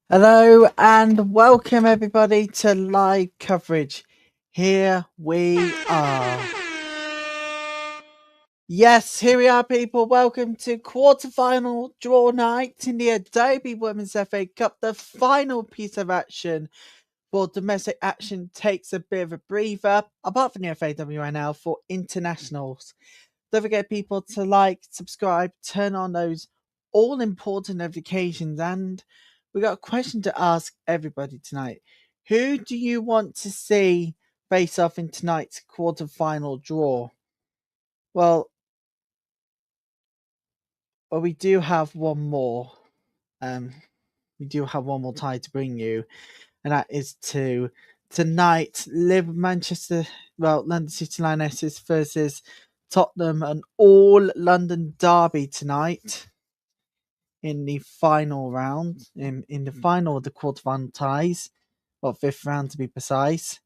Hello and welcome everybody to live coverage. Here we are. Yes, here we are, people. Welcome to quarter-final draw night in the Adobe Women's FA Cup. The final piece of action for domestic action takes a bit of a breather, apart from the FAWNL for internationals. Don't forget, people, to like, subscribe, turn on those all-important notifications, and we got a question to ask everybody tonight. Who do you want to see face off in tonight's quarter-final draw? Well, we do have one more. We do have one more tie to bring you, and that is to tonight London City Lionesses versus Tottenham, an all London derby tonight in the final round, in the final of the quarterfinal ties, or fifth round to be precise.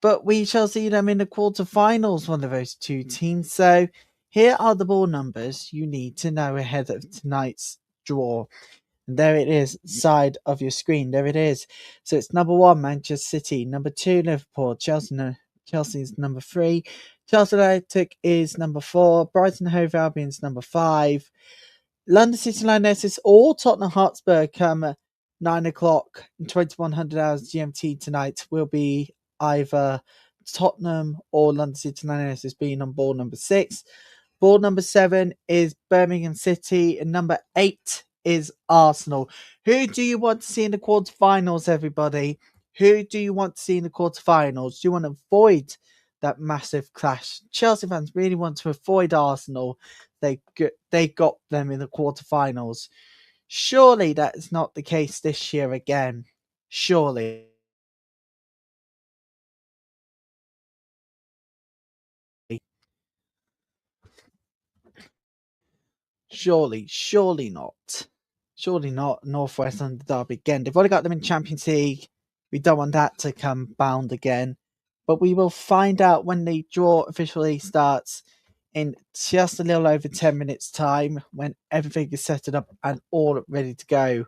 But we shall see them in the quarterfinals, one of those two teams. So here are the ball numbers you need to know ahead of tonight's draw. And there it is, side of your screen. There it is. So it's number 1, Manchester City. Number 2, Liverpool. Chelsea is number 3. Chelsea Athletic is number 4. Brighton Hove Albion is number 5. London City Lionesses or Tottenham Hotspur come 9 o'clock and 2100 hours GMT tonight will be either Tottenham or London City Lionesses being on ball number 6. Ball number 7 is Birmingham City, and number 8 is Arsenal. Who do you want to see in the quarterfinals, everybody? Who do you want to see in the quarterfinals? Do you want to avoid that massive clash? Chelsea fans really want to avoid Arsenal. They got them in the quarterfinals. Surely that is not the case this year again. Surely. Surely not. Surely not. Northwest under Derby again. They've already got them in Champions League. We don't want that to come bound again. But we will find out when the draw officially starts in just a little over 10 minutes' time, when everything is set up and all ready to go.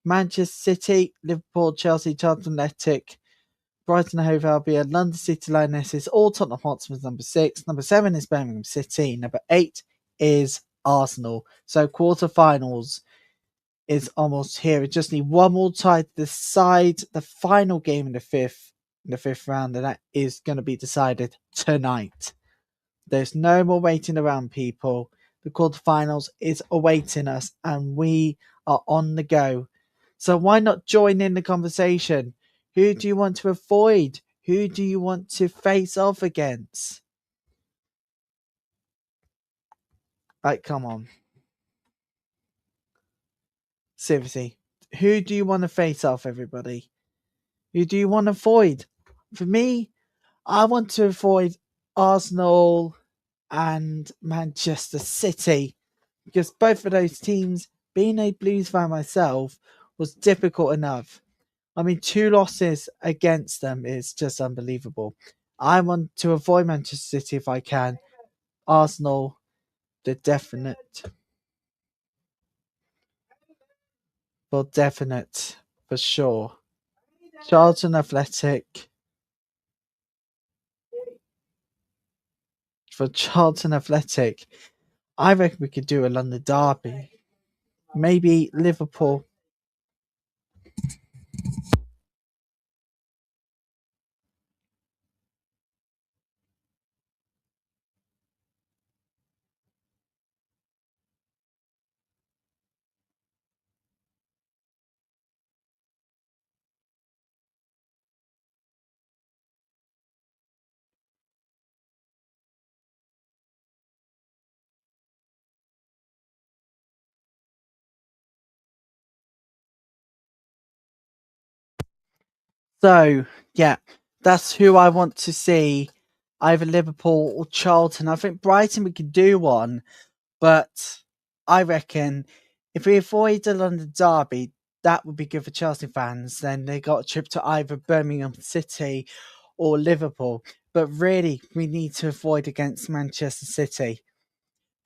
Manchester City, Liverpool, Chelsea, Tottenham Athletic, Brighton Hove Albion, London City Lionesses, all Tottenham Hotspurs number 6. Number 7 is Birmingham City. Number 8 is Arsenal. So quarterfinals is almost here. We just need one more tie to decide the final game in the fifth round, and that is going to be decided tonight. There's no more waiting around, people. the quarterfinals is awaiting us and we are on the go. So why not join in the conversation? Who do you want to avoid? Who do you want to face off against? Like, come on. Seriously, who do you want to face off, everybody? Who do you want to avoid? For me, I want to avoid Arsenal and Manchester City because both of those teams, being a Blues fan myself, was difficult enough. I mean, 2 losses against them is just unbelievable. I want to avoid Manchester City if I can. Arsenal, the definite. Well, definite, for sure. Charlton Athletic. For Charlton Athletic, I reckon we could do a London derby. Maybe Liverpool. So, yeah, that's who I want to see. Either Liverpool or Charlton. I think Brighton we could do one, but I reckon if we avoid the London derby, that would be good for Chelsea fans. Then they got a trip to either Birmingham City or Liverpool. But really, we need to avoid against Manchester City.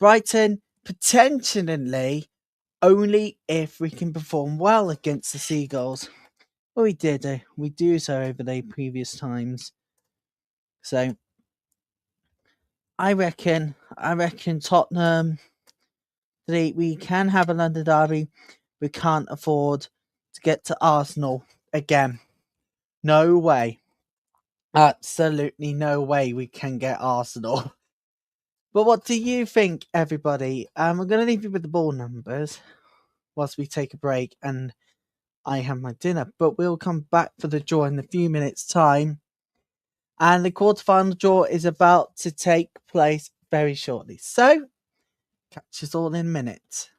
Brighton, potentially, only if we can perform well against the Seagulls. Well, we did. We do so over the previous times. So, I reckon Tottenham, we can have a London derby. We can't afford to get to Arsenal again. No way. Absolutely no way we can get Arsenal. But what do you think, everybody? I'm going to leave you with the ball numbers whilst we take a break and I have my dinner. But we'll come back for the draw in a few minutes' time. And the quarterfinal draw is about to take place very shortly. So, catch us all in a minute.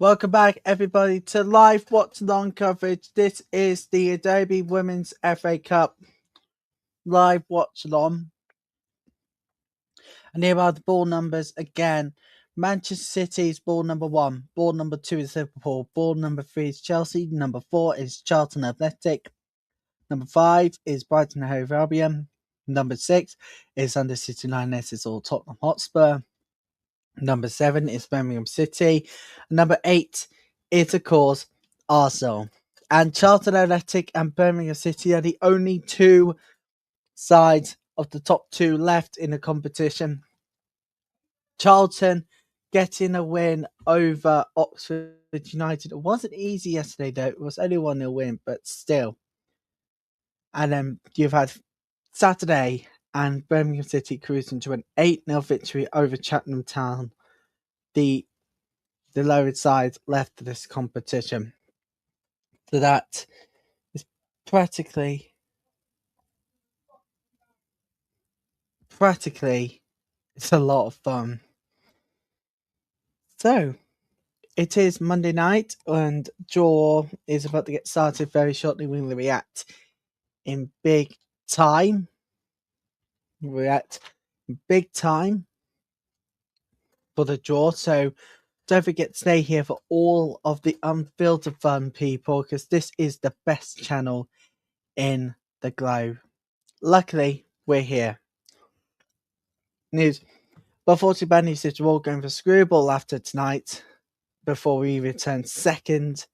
Welcome back, everybody, to live Watchalong coverage. This is the Adobe Women's FA Cup live Watchalong. And here are the ball numbers again. Manchester City's ball number 1. Ball number 2 is Liverpool. Ball number 3 is Chelsea. Number 4 is Charlton Athletic. Number 5 is Brighton and Hove Albion. Number 6 is Under City Lionesses or Tottenham Hotspur. Number 7 is Birmingham City. Number 8 is, of course, Arsenal. And Charlton Athletic and Birmingham City are the only two sides of the top 2 left in the competition. Charlton getting a win over Oxford United. It wasn't easy yesterday, though. It was only 1-0 win, but still. And then you've had Saturday and Birmingham City cruising to an 8-0 victory over Cheltenham Town, the lowered side left of this competition. So that is practically it's a lot of fun. So it is Monday night and draw is about to get started very shortly. We will react in big time. For the draw. So don't forget to stay here for all of the unfiltered fun, people, because this is the best channel in the globe. Luckily, we're here. News. But unfortunately, bad news is we're all going for screwball after tonight before we return second.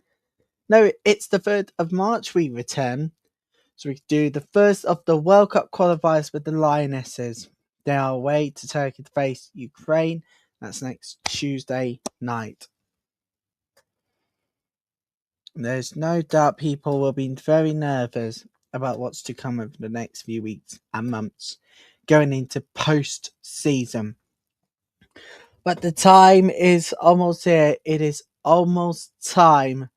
No, it's the 3rd of March we return. So we do the first of the World Cup qualifiers with the Lionesses. They are away to Turkey to face Ukraine. That's next Tuesday night. There's no doubt people will be very nervous about what's to come over the next few weeks and months going into post-season. But the time is almost here. It is almost time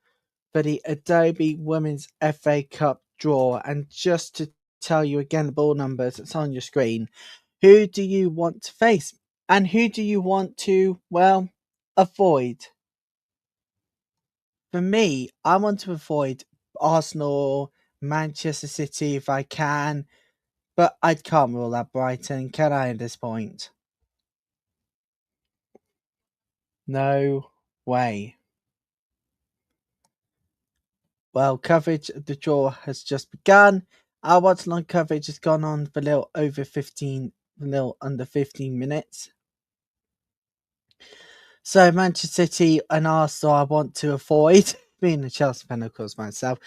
for the Adobe Women's FA Cup draw. And just to tell you again the ball numbers, it's on your screen. Who do you want to face? And who do you want to, well, avoid? For me, I want to avoid Arsenal, Manchester City if I can. But I can't rule out Brighton, can I, at this point? No way. Well, coverage of the draw has just begun. Our watch-along coverage has gone on for a little under 15 minutes. So Manchester City and Arsenal I want to avoid, being a Chelsea fan of course myself.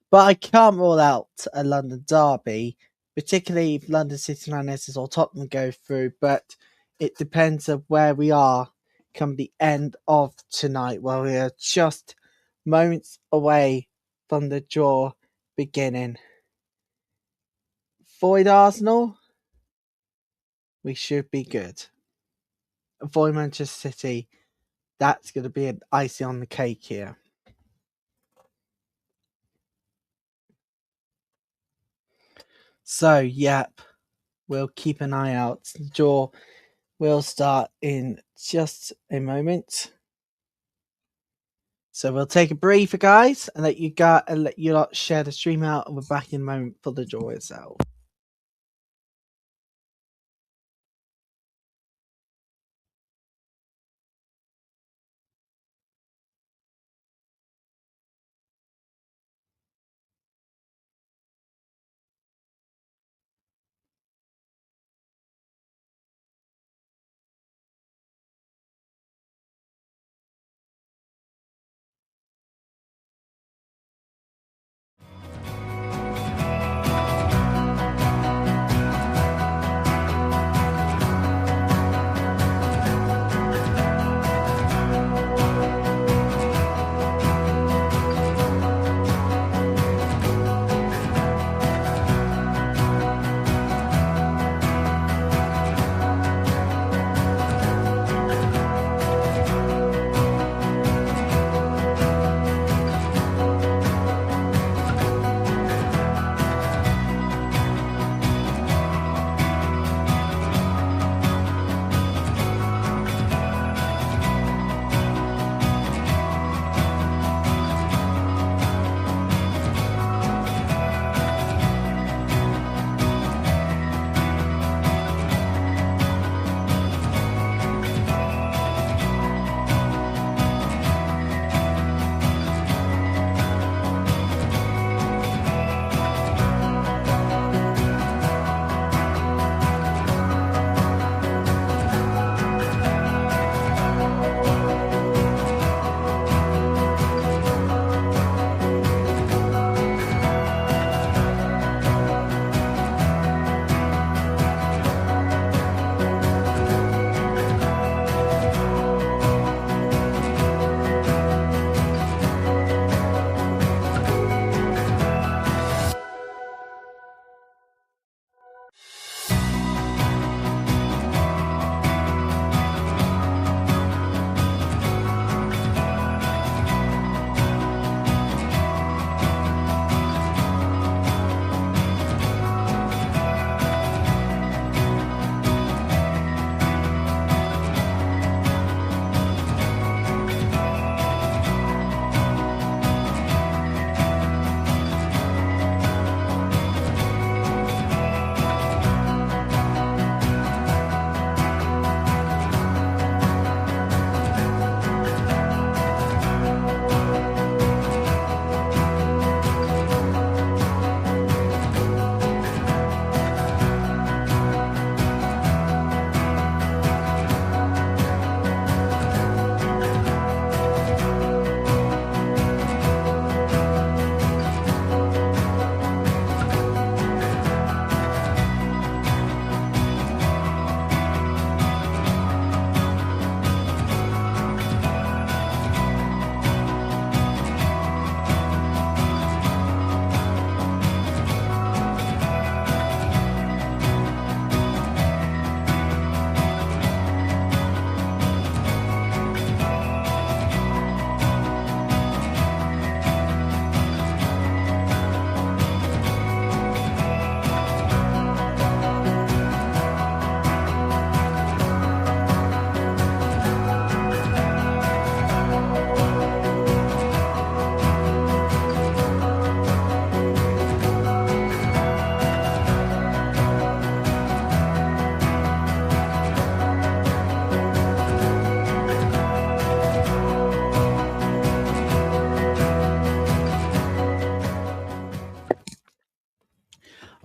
But I can't rule out a London derby, particularly if London City Lionesses or Tottenham go through, but it depends on where we are come the end of tonight, where we are just moments away from the draw beginning. Avoid Arsenal, we should be good. Avoid Manchester City, that's going to be an icing on the cake here. So, yep, we'll keep an eye out. The draw will start in just a moment. So we'll take a breather, guys, and let you lot share the stream out, and we're back in a moment for the draw itself.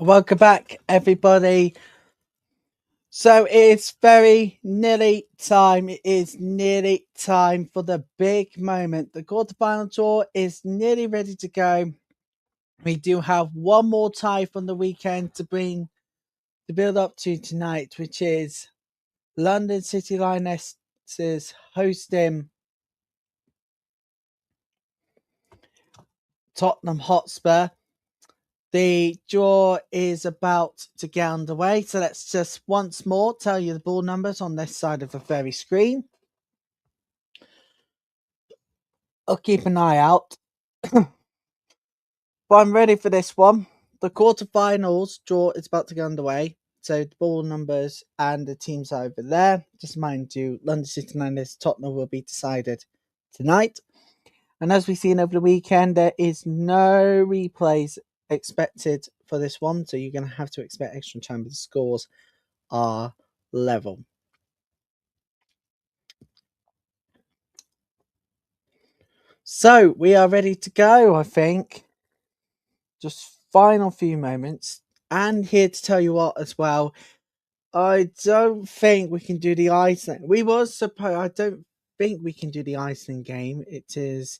Welcome back, everybody. So it's very nearly time. It is nearly time for the big moment. The quarterfinal draw is nearly ready to go. We do have one more tie from the weekend to build up to tonight, which is London City Lionesses hosting Tottenham Hotspur. The draw is about to get underway, so let's just once more tell you the ball numbers on this side of the very screen. I'll keep an eye out. But I'm ready for this one. The quarterfinals draw is about to get underway, so the ball numbers and the teams are over there. Just mind you, London City Lionesses Tottenham will be decided tonight. And as we've seen over the weekend, there is no replays expected for this one, so you're going to have to expect extra time, but the scores are level. So we are ready to go, I think. Just final few moments. And here to tell you what as well, I don't think we can do the Iceland. I don't think we can do the Iceland game. It is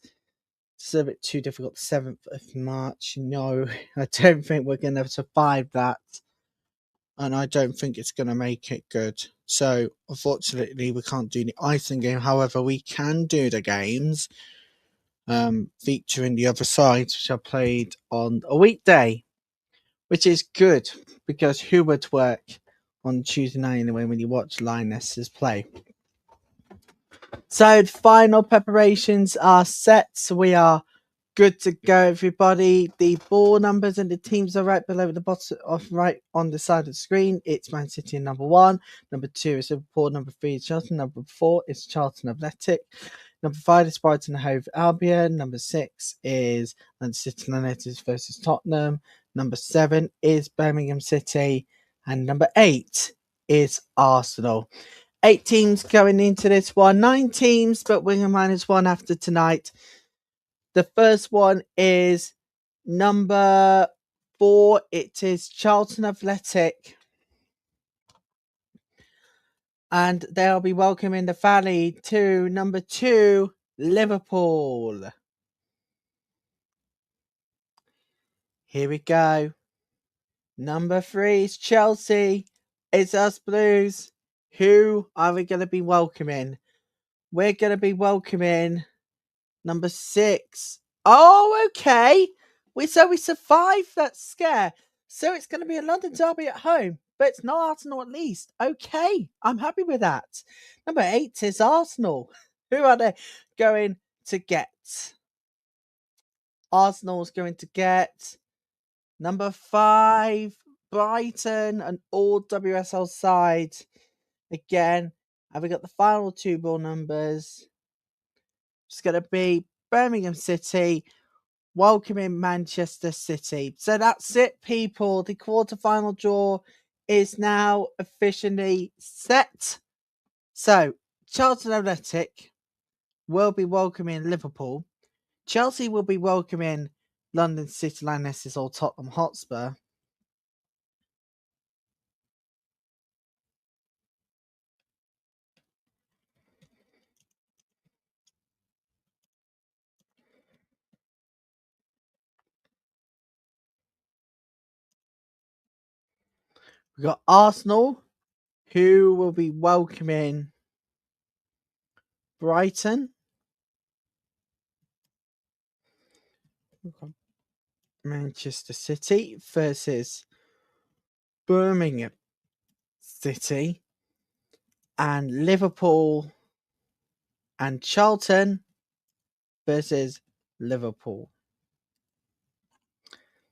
just a bit too difficult. 7th of March. No, I don't think we're going to survive that. And I don't think it's going to make it good. So, unfortunately, we can't do the Iceland game. However, we can do the games featuring the other sides, which are played on a weekday, which is good because who would work on Tuesday night anyway when you watch Lionesses play? So, the final preparations are set. So, we are good to go, everybody. The ball numbers and the teams are right below the bottom of right on the side of the screen. It's Man City in number 1. Number 2 is Liverpool. Number 3 is Chelsea. Number 4 is Charlton Athletic. Number 5 is Brighton Hove Albion. Number 6 is Man City Lionesses versus Tottenham. Number 7 is Birmingham City. And number 8 is Arsenal. 8 teams going into this one. 9 teams, but we're -1 after tonight. The first one is number 4. It is Charlton Athletic. And they'll be welcoming the Valley to number 2, Liverpool. Here we go. Number 3 is Chelsea. It's us Blues. Who are we going to be welcoming? We're going to be welcoming number 6. Oh, okay. We survived that scare. So it's going to be a London derby at home, but it's not Arsenal at least. Okay, I'm happy with that. Number 8 is Arsenal. Who are they going to get? Arsenal's going to get number 5, Brighton, an all WSL side. Again, have we got the final 2 ball numbers? It's going to be Birmingham City welcoming Manchester City. So that's it, people. The quarterfinal draw is now officially set. So Charlton Athletic will be welcoming Liverpool. Chelsea will be welcoming London City Lionesses or Tottenham Hotspur. We've got Arsenal, who will be welcoming Brighton. Manchester City versus Birmingham City. And Liverpool and Charlton versus Liverpool.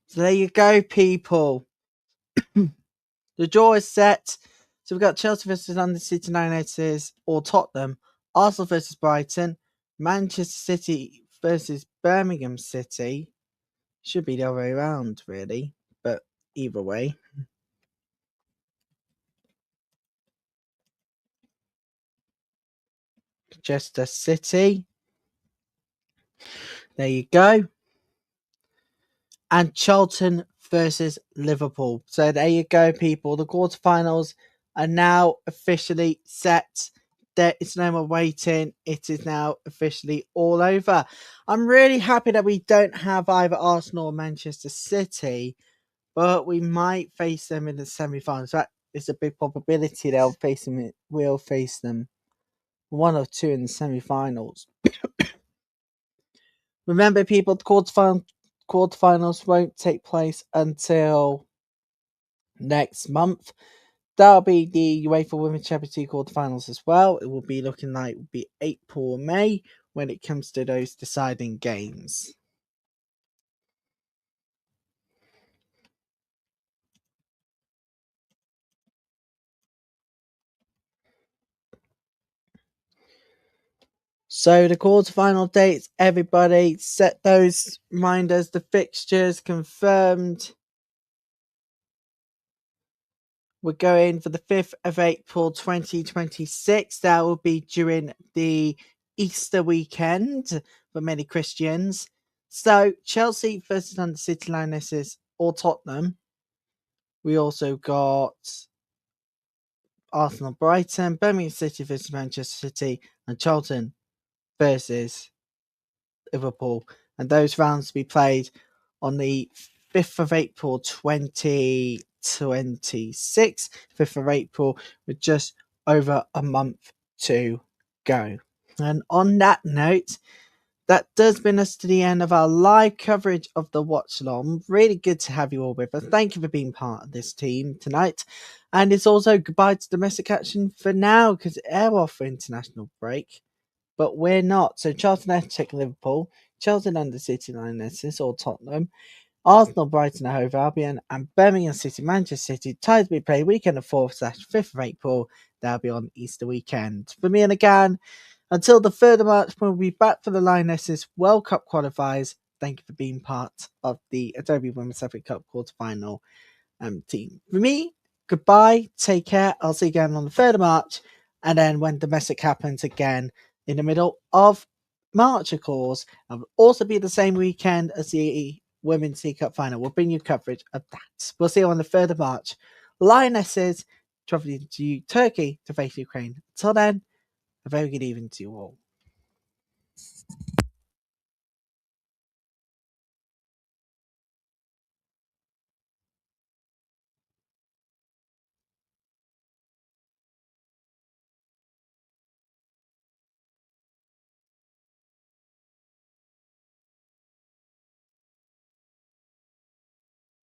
So there you go, people. The draw is set. So we've got Chelsea versus London City Lionesses or Tottenham, Arsenal versus Brighton, Manchester City versus Birmingham City. Should be the other way around, really, but either way. Manchester City. There you go. And Charlton versus Liverpool. So there you go, people. The quarterfinals are now officially set. There is no more waiting. It is now officially all over. I'm really happy that we don't have either Arsenal or Manchester City, but we might face them in the semi-finals. That is a big probability we'll face them one or two in the semi-finals. Remember, people, the quarterfinals won't take place until next month. That'll be the UEFA Women's Champions League quarterfinals as well. It will be looking like it will be April or May when it comes to those deciding games. So the quarterfinal dates, everybody set those reminders, the fixtures confirmed. We're going for the 5th of April 2026. That will be during the Easter weekend for many Christians. So Chelsea versus London City Lionesses or Tottenham. We also got Arsenal Brighton, Birmingham City versus Manchester City, and Charlton versus Liverpool. And those rounds to be played on the 5th of April 2026. 5th of April with just over a month to go. And on that note, that does bring us to the end of our live coverage of the Watchalong. Really good to have you all with us. Thank you for being part of this team tonight. And it's also goodbye to domestic action for now because they're off for international break. But we're not. So Charlton Athletic Liverpool, Chelsea London City Lionesses or Tottenham, Arsenal Brighton Hove Albion, and Birmingham City Manchester City ties to be played weekend of 4th/5th of April. That'll be on Easter weekend. For me and again, until the 3rd of March, we'll be back for the Lionesses World Cup qualifiers. Thank you for being part of the Adobe Women's FA Cup quarterfinal team. For me, goodbye, take care. I'll see you again on the 3rd of March, and then when domestic happens again in the middle of March, of course. It will also be the same weekend as the Women's League Cup final. We'll bring you coverage of that. We'll see you on the 3rd of March. Lionesses traveling to Turkey to face Ukraine. Until then, a very good evening to you all.